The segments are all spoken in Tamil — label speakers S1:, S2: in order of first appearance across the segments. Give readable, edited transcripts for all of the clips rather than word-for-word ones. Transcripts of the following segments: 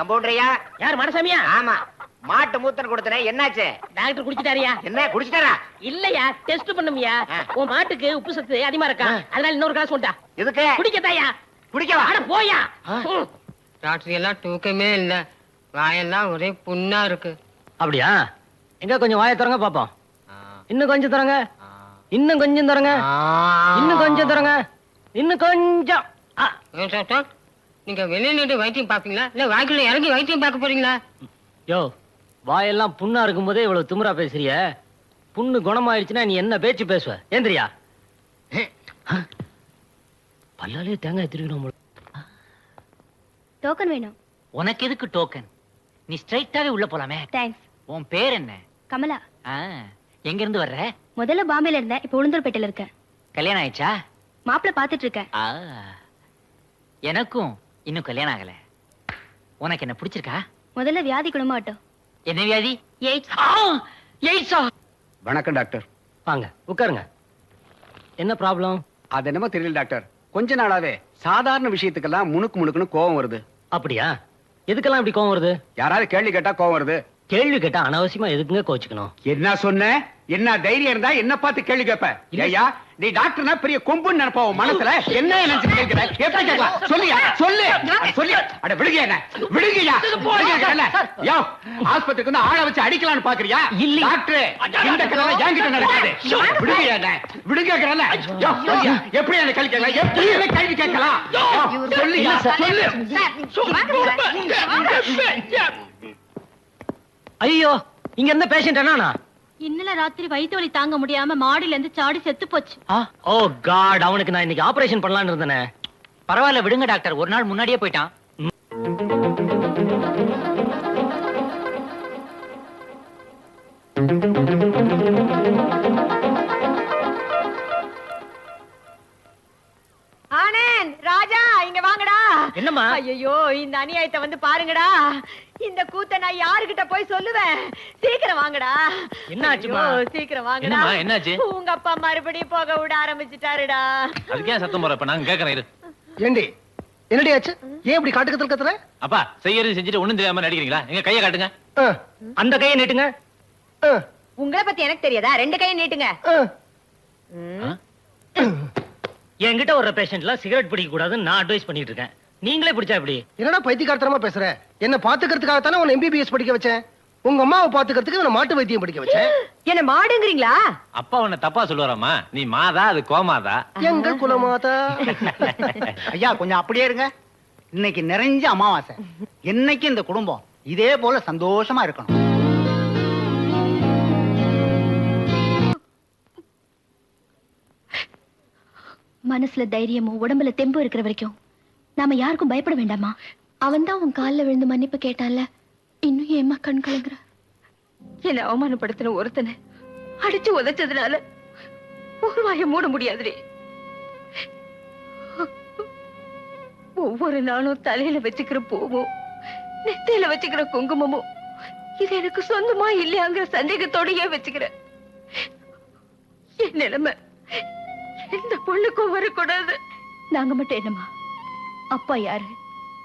S1: கம்பவுண்டரையா?
S2: யார் மனசாமியா?
S1: ஆமா. மாட்டு மூத்தன் கொடுத்தனே, என்னாச்சு?
S2: டாக்டர் குடிச்சிட்டாரியா?
S1: என்ன குடிச்சிட்டாரா?
S2: இல்லையா, டெஸ்ட் பண்ணுமியா. உன் மாட்டுக்கு உப்பு சத்து அதிகமா இருக்கா, அதனால இன்னொரு கிளாஸ் கொண்டா.
S1: எதுக்கு?
S2: குடிக்கத்தாயா?
S1: குடிக்கவா?
S2: அட போயா.
S3: ராத்திரி எல்லாம் தூக்கமே இல்ல, வாயெல்லாம் ஒரே புண்ணா இருக்கு.
S4: அப்படியா? எங்க கொஞ்சம் வாயை திறங்க பாப்போம். இன்னும் கொஞ்சம் திறங்க, இன்னும் கொஞ்சம் திறங்க, இன்னும் கொஞ்சம் திறங்க, இன்னும் கொஞ்சம்.
S3: ஏன் டாக்டர், நீங்க வெளியே நின்று வைத்தியம் பாப்பீங்களா இல்ல வாய்க்குள்ள இறங்கி வைத்தியம் பார்க்க போறீங்களா?
S4: யோ, வாயெல்லாம் புண்ணா இருக்கும் போதே இவ்வளவு திமிரா பேசுறிய. புண்ணு குணமாயிடுச்சுன்னா நீ என்ன பேச்சு பேசுவ? ஏந்திரியா. பல்லாலே தேங்காய் திருவிடும்.
S5: டோக்கன் வேணும்.
S6: உனக்கு எதுக்கு டோக்கன்? நீ ஸ்ட்ரைட்டாவே உள்ள போலாமே.
S5: தேங்க்ஸ்.
S6: உன் பேர் என்ன?
S5: கமலா.
S6: எங்க இருந்து வர்ற?
S5: முதல்ல பாம்பேல இருந்தேன், இப்ப உளுந்தூர்பேட்டையில இருக்கேன்.
S6: கல்யாணம் ஆயிடுச்சா?
S5: மாப்பிள்ள பாத்துட்டு இருக்கேன்.
S6: எனக்கும் இன்னும் கல்யாணம் ஆகல. உனக்கு என்ன பிடிச்சிருக்கா?
S5: முதல்ல வியாதி குணமாட்டோம்.
S6: என்ன வியாதி?
S5: எய்ட்ஸ்.
S6: எய்ட்ஸா?
S7: வணக்கம் டாக்டர்.
S4: வாங்க உட்காருங்க. என்ன ப்ராப்ளம்?
S7: அது என்னமோ தெரியல டாக்டர், கொஞ்ச நாளாவே சாதாரண விஷயத்துக்கெல்லாம் முணுக்குன்னு கோவம் வருது.
S4: அப்படியா? எதுக்கெல்லாம் இப்படி கோவம் வருது?
S7: யாராவது கேள்வி கேட்டா கோவம் வருது.
S4: கேள்வி கேட்டா அனாவசியமா எதுக்குங்க கோச்சுக்கணும்?
S7: என்ன சொன்ன? என்ன தைரியம் இருந்தா என்ன பார்த்து கேள்வி கேட்ப? ஐயா, நீ டாக்டர்னா பெரிய கொம்புன்னு நினைப்பா உன் மனசுல. என்ன நினைச்சு கேட்கிற? எப்படி கேட்கலாம்? சொல்லியா? சொல்லு சொல்லு. அட விடுங்க, என்ன விடுங்கயா. யோ, ஆஸ்பத்திரிக்கு வந்து ஆளை வச்சு அடிக்கலாம்னு பாக்குறியா? இல்ல டாக்டர், இந்த கதை என்கிட்ட நடக்காது. விடுங்கயா, என்ன விடுங்கறல. யோ, சொல்லியா? எப்படி என்ன கேள்வி கேட்கலாம்? எப்படி என்ன கேள்வி கேட்கலாம்? சொல்லியா? சொல்லு.
S4: ஐயோ, இங்க என்ன பேஷண்ட் என்னன்னா?
S5: இன்னல ராத்திரி வயிற்று வலி தாங்க முடியாம மாடியில இருந்து சாடி செத்து போச்சு.
S4: ஓ காட், அவனுக்கு நான் இன்னைக்கு ஆபரேஷன் பண்ணலாம்னு இருந்தேனே.
S6: பரவாயில்ல விடுங்க டாக்டர், ஒரு நாள் முன்னாடியே போயிட்டான்.
S8: ஆனந்த், ராஜா, இங்க வாங்கடா.
S4: என்னம்மா?
S8: ஐயோ, இந்த அநியாயத்தை வந்து பாருங்கடா. இந்த கூத்த நான் யாருகிட்ட போய் சொல்லுவேன்? சீக்கிரம் வாங்கடா.
S4: என்னாச்சுமா?
S8: சீக்கிரம் வாங்கடா.
S9: என்னாச்சு?
S8: உங்க அப்பா மறுபடியும் போக விட ஆரம்பிச்சுட்டாருடா.
S9: அதுக்கே சத்தம் போற? நான் கேக்குறேன் இரு.
S4: ஏண்டி என்னடி ஆச்சு? ஏன் இப்படி காட்டுக்கத்துல கத்துற?
S9: அப்பா, செய்யறது செஞ்சுட்டு ஒண்ணும் தெரியாம நடிக்கிறீங்களா? எங்க கையை காட்டுங்க.
S4: அந்த கையை நீட்டுங்க.
S8: உங்களை பத்தி எனக்கு தெரியாதா? ரெண்டு கையை நீட்டுங்க.
S4: என்கிட்ட ஒரு பேஷண்ட்ல சிகரெட் பிடிக்க கூடாதுன்னு நான் அட்வைஸ் பண்ணிட்டு இருக்கேன். நீங்களே பிடிச்சா எப்படி?
S10: என்னடா பைத்தியக்காரத்தனமா பேசுற? என்ன பாத்துக்கிறதுக்காகத்தானே உன்னை எம்பிபிஎஸ் படிக்க வச்சேன். உங்க அம்மாவை பாத்துக்கிறதுக்கு உன்னை மாட்டு வைத்தியம் படிக்க வச்சேன்.
S8: என்ன மாடுங்கிறீங்களா?
S9: அப்பா உன்னை தப்பா சொல்லுவாராமா? நீ மாதா, அது கோமாதா.
S10: எங்க குலமாதா?
S1: ஐயா, கொஞ்சம் அப்படியே இருங்க. இன்னைக்கு நிறைஞ்ச அமாவாசை. என்னைக்கு இந்த குடும்பம் இதே போல சந்தோஷமா இருக்கணும்.
S5: மனசுல தைரியமும் உடம்புல தெம்பு இருக்கிற வரைக்கும் நாம யாருக்கும் பயப்பட வேண்டாமா? அவன் தான் உன் காலில் விழுந்து மன்னிப்பு கேட்டான்ல, இன்னும் ஏமா கண் கலங்குற?
S8: என்ன அவமானப்படுத்தின ஒருத்தனை அடிச்சு உதைச்சதுனால ஒரு வாயை மூட முடியாதுரே. ஒவ்வொரு நாளும் தலையில வச்சுக்கிற பூவும் நெத்தியில வச்சுக்கிற குங்குமமும் இது எனக்கு சொந்தமா இல்லையாங்கிற சந்தேகத்தோடயே வச்சுக்கிறேன். என் நிலைமை எந்த பொண்ணுக்கும் வரக்கூடாது. நாங்க மட்டும் என்னமா? அப்பா யாரு,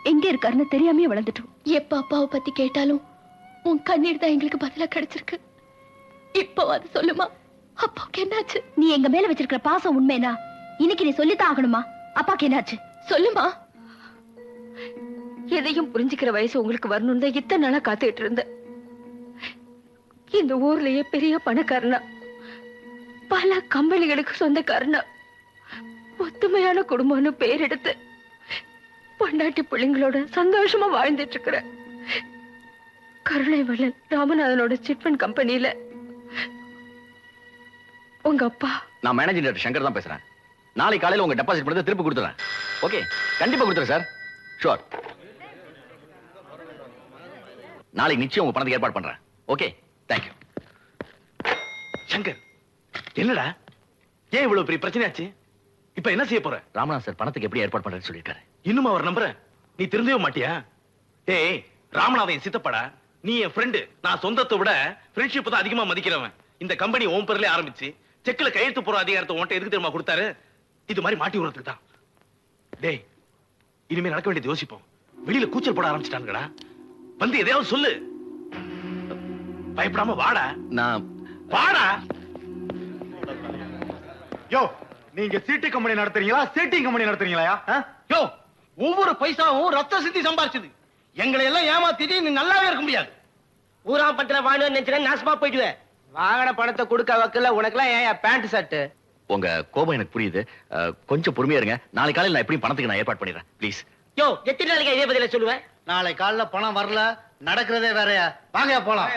S8: எங்க இருக்காருன்னு தெரியாமே வளர்ந்துட்டோம்.
S5: எப்ப அப்பாவை பத்தி கேட்டாலும் உன் கண்ணீர் தான் எங்களுக்கு பதிலா கிடைச்சிருக்கு. இப்போ அது சொல்லுமா, அப்பாவுக்கு என்னாச்சு? நீ எங்க மேல வச்சிருக்கிற பாசம் உண்மைனா இன்னைக்கு நீ சொல்லித்தான் ஆகணுமா? அப்பாக்கு என்னாச்சு சொல்லுமா.
S8: எதையும் புரிஞ்சுக்கிற வயசு உங்களுக்கு வரணும் தான் இத்தனை நாளா காத்துக்கிட்டு இருந்த. இந்த ஊர்லயே பெரிய பணக்காரனா, பல கம்பெனிகளுக்கு சொந்தக்காரனா, ஒத்துமையான குடும்பம்னு பேர் எடுத்து பொண்டாட்டி பிள்ளைங்களோட சந்தோஷமா வாழ்ந்துட்டு இருக்கிற கருணை வள்ளல் ராமநாதனோட சிட்ஃபண்ட் கம்பெனியில உங்க அப்பா.
S11: நான் மேனேஜிங் டைரக்டர் சங்கர் தான் பேசுறேன். நாளை காலையில உங்க டெபாசிட் பண்ணதை திருப்பி கொடுத்துறேன். ஓகே, கண்டிப்பா கொடுத்துறேன் சார். ஷூர். நாளைக்கு நிச்சயம் உங்க பணத்துக்கு ஏற்பாடு பண்றேன். Okay, thank you.
S9: சங்கர், என்னடா ஏன் இவ்வளவு பெரிய பிரச்சனையாச்சு? இப்ப என்ன செய்ய போற?
S11: ராமநாத் சார் பணத்துக்கு எப்படி ஏற்பாடு பண்றேன்னு சொல்லிருக்காரு.
S9: இன்னும் அவர் நம்புற? நீ திருந்தவே மாட்டியா? ஏய், ராமநாதன் சித்தப்படா, நீ என் ஃப்ரெண்டு. நான் சொந்தத்தை விட ஃப்ரெண்ட்ஷிப் தான் அதிகமா மதிக்கிறவன். இந்த கம்பெனி ஓம் பேர்ல ஆரம்பிச்சு செக்ல கையெழுத்து போற அதிகாரத்தை உன்கிட்ட எதுக்கு தெரியுமா கொடுத்தாரு? இது மாதிரி மாட்டி விடுறதுக்கு தான். டேய், இனிமே நடக்க வேண்டியது யோசிப்போம். வெளியில கூச்சல் போட ஆரம்பிச்சிட்டாங்கடா. வந்து எதையாவது சொல்லு. பயப்படாம வாடா.
S11: நான்
S9: வாடா.
S12: யோ, நீங்க சீட்டு கம்பெனி நடத்துறீங்களா சீட்டிங் கம்பெனி நடத்துறீங்களா?
S10: யோ, ஒவ்வொரு பைசாவும் ரத்த சித்தி சம்பாரிச்சது. எங்களை எல்லாம் ஏமாத்திட்டு நீ நல்லாவே இருக்க முடியாது.
S4: ஊரா பத்திர வாங்கன்னு நினைச்சேன், நாசமா போயிடுவேன். வாங்கின பணத்தை கொடுக்க வக்கல உனக்குலாம் ஏன் பேண்ட் ஷர்ட்?
S11: உங்க கோபம் எனக்கு புரியுது. கொஞ்சம் பொறுமையா இருங்க. நாளை காலையில் நான் எப்படி பணத்துக்கு நான் ஏற்பாடு பண்ணிடுறேன். ப்ளீஸ்.
S4: யோ, எத்தனை நாளைக்கு இதே பதில சொல்லுவேன்?
S10: நாளை காலைல பணம் வரல, நடக்கிறதே வேறயா. வாங்க போலாம்.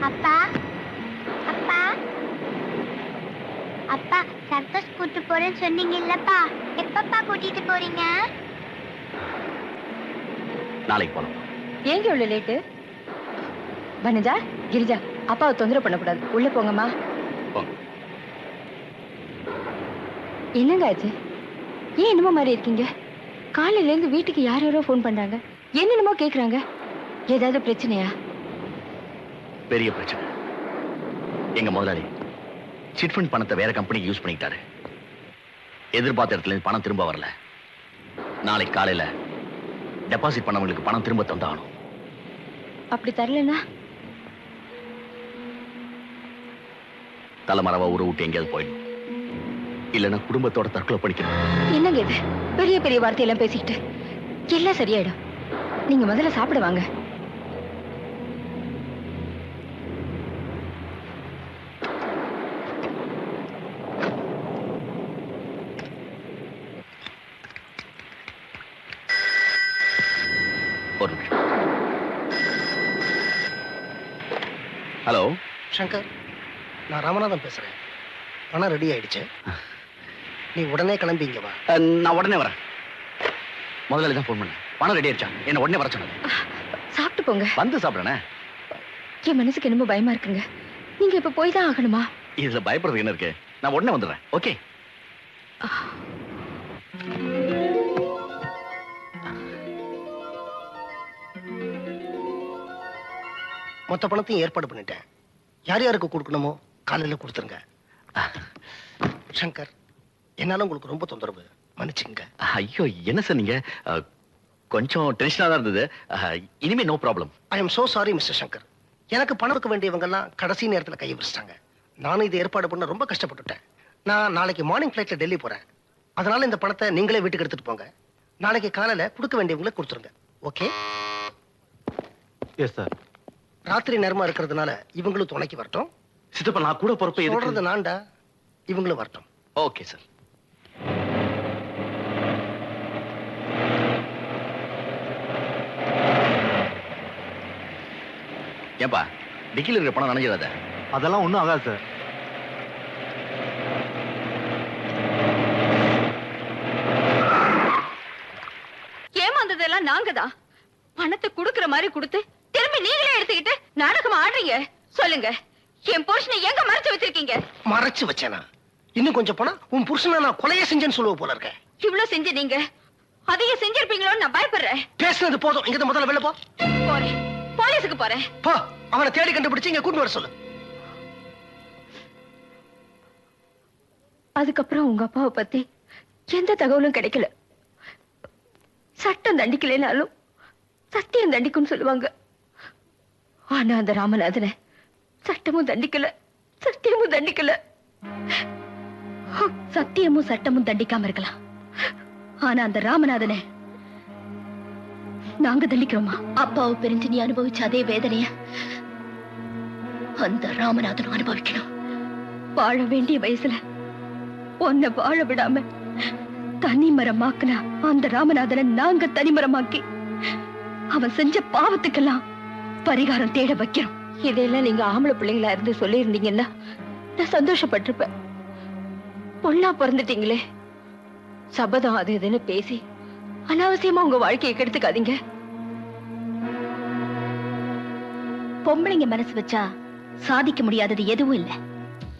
S5: அப்பா அப்பா அப்பா, சர்க்கஸ் கூட்டு போறேன்னு சொன்னீங்க இல்லப்பா, எப்பப்பா கூட்டிட்டு போறீங்க?
S11: நாளைக்கு போலாம்.
S5: ஏங்க இவ்வளவு லேட்டு? வனஜா, கிரிஜா, அப்பாவை தொந்தரவு பண்ணக்கூடாது, உள்ள போங்கம்மா.
S11: போங்க.
S5: என்னங்க ஆச்சு? ஏன் என்னமோ மாதிரி இருக்கீங்க? காலையில இருந்து வீட்டுக்கு யார் யாரோ ஃபோன் பண்றாங்க, என்னென்னமோ கேக்குறாங்க. ஏதாவது பிரச்சனையா?
S11: பெரிய பிரச்சனை. எங்க முதலாளி சிட் ஃபண்ட் பணத்தை வேற கம்பெனிக்கு யூஸ் பண்ணிட்டாரு. எதிர்பார்த்த இடத்துல இருந்து பணம் திரும்ப வரல. நாளைக்கு காலையில டெபாசிட் பண்ணவங்களுக்கு பணம் திரும்ப தந்தாகணும்.
S5: அப்படி தரலனா
S11: தலைமறைவா ஊரை விட்டு எங்கேயாவது போயிடும். இல்லைன்னா குடும்பத்தோட தற்கொலை பண்ணிக்கணும்.
S5: என்னங்க இது? பெரிய பெரிய வார்த்தையெல்லாம் பேசிக்கிட்டு எல்லாம் சரியாயிடும். நீங்க முதல்ல சாப்பிட வாங்க.
S11: ஒரு நிமிஷம். ஹலோ
S10: சங்கர், நான் ராமநாதன் பேசுறேன். பணம் ரெடி ஆயிடுச்சு, நீ உடனே கிளம்பி இங்க வா.
S11: நான் உடனே வரேன். முதலாளி தான் போன் பண்ணேன். பணம் ரெடி ஆயிடுச்சா? என்ன உடனே வர சொன்னது.
S5: சாப்பிட்டு போங்க.
S11: வந்து சாப்பிடுறேனே.
S5: என் மனசுக்கு என்னமோ பயமா இருக்குங்க. நீங்க இப்ப போய் தான் ஆகணுமா?
S11: இதுல பயப்படுறது என்ன இருக்கு? நான் உடனே வந்துடுறேன். ஓகே.
S10: மொத்த பணத்தையும் ஏற்பாடு பண்ணிட்டேன். யார் யாருக்கு கொடுக்கணுமோ காலையில கொடுத்துருங்க. சங்கர், என்னால உங்களுக்கு ரொம்ப தொந்தரவு, மன்னிச்சுங்க.
S11: ஐயோ, என்ன சார் நீங்க? கொஞ்சம் டென்ஷனா தான் இருந்தது. இனிமே no problem.
S10: I am so sorry mister Shankar. எனக்கு பணம் கொடுக்க வேண்டியவங்க எல்லாம் கடைசி நேரத்துல கையை விரிச்சிட்டாங்க. நானும் இதை ஏற்பாடு பண்ண ரொம்ப கஷ்டப்பட்டுட்டேன். நான் நாளைக்கு மார்னிங் ஃபிளைட்ல டெல்லி போறேன். அதனால இந்த பணத்தை நீங்களே வீட்டுக்கு எடுத்துட்டு போங்க. நாளைக்கு காலையில கொடுக்க வேண்டியவங்களை கொடுத்துருங்க. ஓகே?
S12: Yes sir.
S10: ராத்திரி நேரமா இருக்கிறதுனால இவங்களும் துணைக்கு வரட்டும்.
S9: சித்தப்பா, நான் கூட பொறுப்பை
S10: சொல்றது நான்டா, இவங்களும் வரட்டும்.
S11: Okay sir. ஏன்பா, டிக்கில இருக்கிற பணம் நனைஞ்சிடாத.
S12: அதெல்லாம் ஒண்ணும் ஆகாது சார்.
S5: ஏமாந்ததெல்லாம் நாங்க தான். பணத்தை குடுக்கற மாதிரி கொடுத்து திரும்பி நீங்களே எடுத்துக்கிட்டு நாடகம் ஆடுறீங்க. சொல்லுங்க, என் புருஷனை எங்க மறைச்சு வச்சிருக்கீங்க?
S10: மறைச்சு வச்சேனா? இன்னும் கொஞ்சம் போனா உன் புருஷனை நான் கொலையே செஞ்சேன்னு சொல்லுவ போல இருக்க.
S5: இவ்வளவு செஞ்சு நீங்க அதையும் செஞ்சிருப்பீங்களோன்னு நான் பயப்படுறேன்.
S10: பேசுனது போதும், இங்க முதல்ல வெளில போ.
S5: போறேன், போலீஸுக்கு போறேன்.
S10: போ, அவனை தேடி கண்டுபிடிச்சு இங்க கூட்டு வர சொல்லு.
S5: அதுக்கப்புறம் உங்க அப்பாவை பத்தி எந்த தகவலும் கிடைக்கல. சட்டம் தண்டிக்கலைனாலும் சத்தியம் தண்டிக்கும்னு சொல்லுவாங்க. ஆனா அந்த ராமநாதனை சட்டமும் தண்டிக்கல, சத்தியமும் தண்டிக்கல. சத்தியமும் சட்டமும் தண்டிக்காம இருக்கலாம், ஆனா அந்த ராமநாதனை நாங்க தண்டிக்கிறோமா? அப்பாவை பிரிஞ்சு நீ அனுபவிச்ச அதே வேதனைய அந்த ராமநாதனும் அனுபவிக்கணும். வாழ வேண்டிய வயசுல உன்னை வாழ விடாம தனிமரமாக்குனா அந்த ராமநாதனை நாங்க தனிமரமாக்கி அவன் செஞ்ச பாவத்துக்கெல்லாம் பரிகாரம் தேட வைக்கிறோம். இதையெல்லாம் நீங்க ஆம்பளை பிள்ளைங்களா இருந்து சொல்லி இருந்தீங்கன்னா நான் சந்தோஷப்பட்டிருப்பேன். பொண்ணா பிறந்துட்டீங்களே, சபதம் அது இதுன்னு பேசி அனாவசியமா உங்க வாழ்க்கையை கெடுத்துக்காதீங்க. பொம்பளைங்க மனசு வச்சா சாதிக்க முடியாதது எதுவும் இல்ல.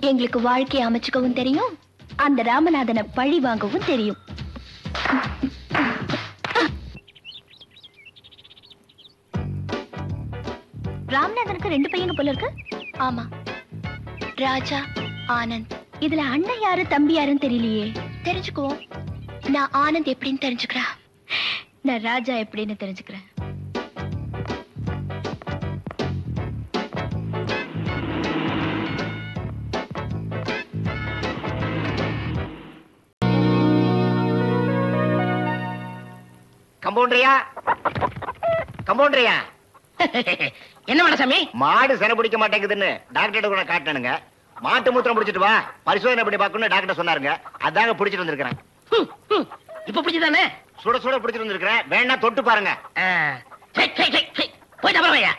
S5: எங்களுக்கு வாழ்க்கையை அமைச்சுக்கவும் தெரியும், அந்த ராமநாதனை பழி வாங்கவும் தெரியும். ராமநாதனுக்கு 2 பையங்க போல இருக்கு. ஆமா, ராஜா ஆனந்த். இதுல அண்ணன் யாரு தம்பி யாருன்னு தெரியலையே. தெரிஞ்சுக்குவோம். நான் ஆனந்த் எப்படின்னு தெரிஞ்சுக்கிறேன். நான் ராஜா எப்படின்னு தெரிஞ்சுக்கிறேன்.
S13: கம்பவுண்டரியா, கம்பவுண்டரியா.
S2: என்ன மனசாமி?
S13: மாடு செனை பிடிக்க மாட்டேங்குதுன்னு டாக்டர் கூட காட்டணுங்க. மாட்டு மூத்திரம் பிடிச்சிட்டு வா, பரிசோதனை பண்ணி பார்க்கணும்னு டாக்டர் சொன்னாருங்க. அதாங்க பிடிச்சிட்டு வந்திருக்கிறேன்.
S2: இப்ப பிடிச்சதானே?
S13: சுட சுட பிடிச்சிட்டு வந்திருக்கிறேன். வேணா தொட்டு பாருங்க.
S2: போயிட்டு அப்புறம் வையா.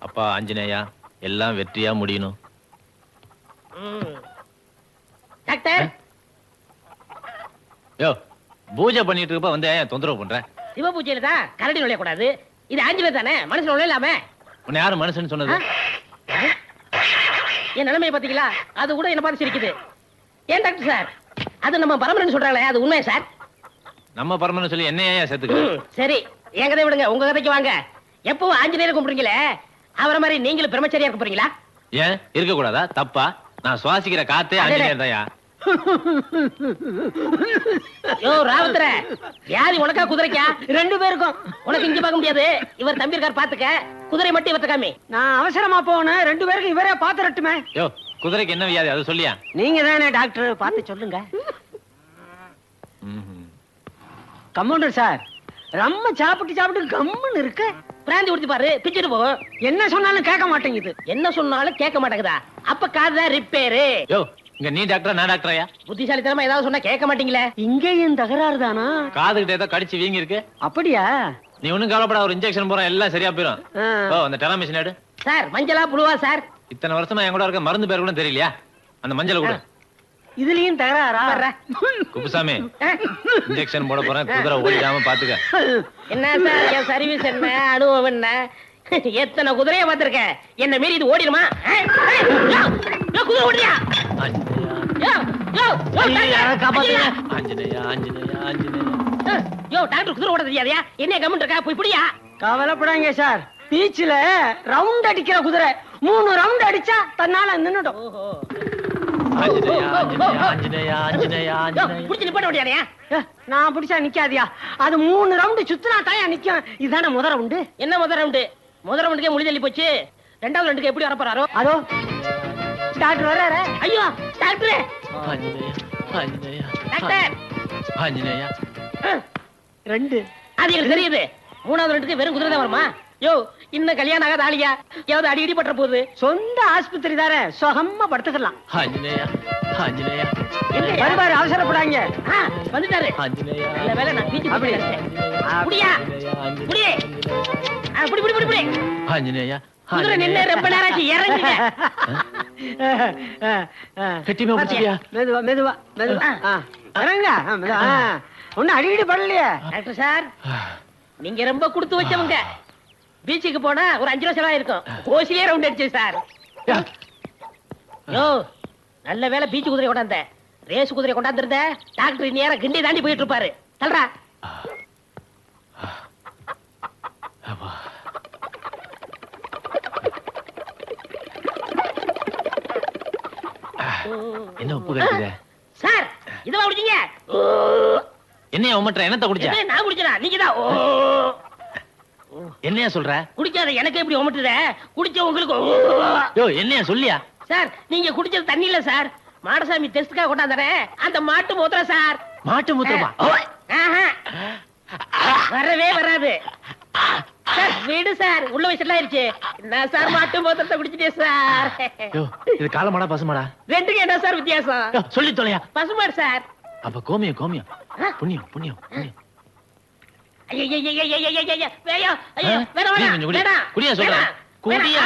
S14: அப்பா ஆஞ்சநேயா, எல்லாம் வெற்றியா முடியணும்.
S2: டாக்டர்,
S14: யோ பூஜை பண்ணிட்டு இருப்ப வந்து ஏன் தொந்தரவு பண்ற?
S2: சிவ பூஜையில தான் கரடி நுழைய கூடாது. இது ஆஞ்சநேயர் தானே, மனுஷன் நுழையலாமே.
S14: உன்னை யாரு மனுஷன் சொன்னது?
S2: என் நிலைமையை பாத்தீங்களா? அது கூட என்ன பார்த்து சிரிக்குது. ஏன் டாக்டர் சார், அது நம்ம பரமரன் சொல்றாங்களே, அது உண்மையா சார்?
S14: நம்ம பரமன்னு சொல்லி என்னையா சேர்த்துக்க?
S2: சரி, என் கதை விடுங்க, உங்க கதைக்கு வாங்க. எப்பவும் ஆஞ்சநேயர் கும்பிடுறீங்களே, அவரை மாதிரி நீங்களும் பிரம்மச்சரியா இருக்க போறீங்களா?
S14: ஏன் இருக்க கூடாதா? தப்பா? நான் சுவாசிக்கிற காத்தே ஆஞ்சநேயர் தான்யா.
S2: யோ ராவுத்தர, வியாதி உனக்கா குதிரைக்கா? ரெண்டு பேருக்கும். உனக்கு இங்க பார்க்க முடியாது, இவர் தம்பி இருக்கார் பாத்துக்க. குதிரை மட்டும் இவர்த்த காமி.
S3: நான் அவசரமா போகணும். ரெண்டு பேருக்கு இவரே பாத்துறட்டுமே.
S14: யோ குதிரைக்கு என்ன வியாதி அது சொல்லியா?
S3: நீங்க தானே டாக்டர், பார்த்து சொல்லுங்க. கம்பவுண்டர் சார், ரொம்ப சாப்பிட்டு சாப்பிட்டு கம்முன்னு இருக்கு.
S2: பிராந்தி ஊத்தி பாரு, பிச்சுட்டு போகும்.
S3: என்ன சொன்னாலும் கேட்க மாட்டேங்குது.
S2: என்ன சொன்னாலும் கேட்க மாட்டேங்குதா? அப்ப காதுதான் ரிப்பேரு.
S14: யோ இங்க நீ டாக்டரா நான் டாக்டரா?
S2: புத்திசாலித்தனமா ஏதாவது சொன்னா கேட்க மாட்டீங்களே.
S3: இங்கேயும் தகராறு தானா?
S14: காதுகிட்ட ஏதோ கடிச்சு வீங்கி இருக்கு.
S3: அப்படியா?
S14: நீ ஒண்ணும் கவலைப்படாத, ஒரு இன்ஜெக்ஷன் போறோம், எல்லாம் சரியா போயிடும். ஓ அந்த டெலாமிஷன் எடு.
S2: சார் மஞ்சளா புழுவா சார்?
S14: இத்தனை வருஷமா என் கூட இருக்க மருந்து பேர் கூட தெரியலையா? அந்த மஞ்சளை கூட.
S3: இதுலயும் தகராறா?
S14: குப்புசாமி, இன்ஜெக்ஷன் போட போறேன், குதிரை ஓடிடாம பாத்துக்க.
S2: என்ன சார் என் சர்வீஸ் என்ன, அனுபவம் என்ன? எத்தனை குதிரையை பார்த்திருக்கேன். என்ன மீறி இது ஓடிடுமா? குதிரை ஓடியா?
S14: ஆஞ்சநேயா ஆஞ்சநேயா ஆஞ்சநேயா.
S2: யோ டாக்டர், குதிரை ஓட தெரியாதியா? என்ன கமெண்ட் இருக்கா? போய் புடியா.
S3: கவலைப்படாங்க சார், பீச்ல ரவுண்ட் அடிக்கிற குதிரை 3 ரவுண்ட் அடிச்சா தன்னால நின்னுடும்.
S14: ஆஞ்சநேயா ஆஞ்சநேயா ஆஞ்சநேயா ஆஞ்சநேயா ஆஞ்சநேயா.
S2: புடிச்சு நிப்பாட்ட முடியாதியா?
S3: நான் பிடிச்சா நிக்காதியா? அது 3 ரவுண்ட் சுத்தினா தாயா நிக்கும். இதானே முதல் ரவுண்டு.
S2: என்ன முதல் ரவுண்டு? முதல் ரவுண்டுக்கே முடி தள்ளி போச்சு. ரெண்டாவது ரவுண்டுக்கு எப்படி வர போறாரோ?
S3: அதோ டாக்டர் வர்றாரு.
S2: ஐயோ டாக்டர்,
S14: ஆஞ்சநேயா ஆஞ்சநேயா
S2: டாக்டர்
S14: ஆஞ்சநேயா.
S3: 2
S2: அது எனக்கு தெரியுது. மூணாவது ரவுண்டுக்கு வெறும் குதிரை தான் வருமா? யோ இன்னும் கல்யாணம் ஆகாத ஆளியா? ஏதாவது அடி பற்ற போகுது.
S3: சொந்த ஆஸ்பத்திரி தானே, சுகமா படுத்துக்கலாம்.
S14: ஆஞ்சநேயா ஆஞ்சநேயா.
S3: வருவாரு, அவசரப்படாங்க.
S2: வந்துட்டாரு.
S14: ஆஞ்சநேயா.
S2: நல்ல வேளை நான் பீச்சு அப்படி புடியா புடி. புடி புடி புடி புடி.
S14: ஆஞ்சநேயா.
S2: குதிரை நின்னு ரொம்ப நேரம் ஆச்சு, இறங்குங்க.
S14: கெட்டிமா பிடிச்சியா?
S3: மெதுவா மெதுவா மெதுவா இறங்க. ஒன்னும் அடிக்கடி படலையே.
S2: டாக்டர் சார், நீங்க ரொம்ப கொடுத்து வச்சவங்க. பீச்சுக்கு போனா ஒரு 5 லட்சம் ரூபாய் இருக்கும். ஓசிலே ரவுண்ட் அடிச்சு சார். யோ நல்ல வேலை பீச்சு குதிரை கொண்டாந்த. ரேஸ் குதிரை கொண்டாந்துருந்த டாக்டர் நேரம் கிண்டி தாண்டி போயிட்டு இருப்பாரு. சொல்றா.
S14: என்ன உப்பு கட்டுத
S2: சார்? இதுவா குடிச்சீங்க?
S14: என்னையா உமட்ற? என்னத்த குடிச்சா?
S2: நான் குடிச்சனா? நீங்க தான்
S14: என்னையா சொல்ற?
S2: குடிக்காத எனக்கு எப்படி உமட்டுற? குடிச்ச உங்களுக்கு.
S14: யோ என்னையா சொல்லியா?
S2: சார் நீங்க குடிச்சது தண்ணி இல்ல சார், மாடசாமி டெஸ்ட்காக கொண்டாந்தனே அந்த மாட்டு மூத்திரம் சார்.
S14: மாட்டு மூத்திரமா?
S2: வரவே வராது சார். வீடு சார், உள்ள வயசுல ஆயிருச்சு. என்ன சார் மாட்டு மூத்திரத்தை குடிச்சிட்டே சார்?
S14: யோ இது காலமாடா பசுமாடா?
S2: ரெண்டுக்கு என்ன சார் வித்தியாசம்?
S14: சொல்லி தொலையா.
S2: பசுமாடு சார்.
S14: அப்ப கோமியம் கோமியம். புண்ணியம் புண்ணியம் புண்ணியம்.
S2: ஐயோ வேணாம்.
S14: குடியா சொல்றேன். குடியா.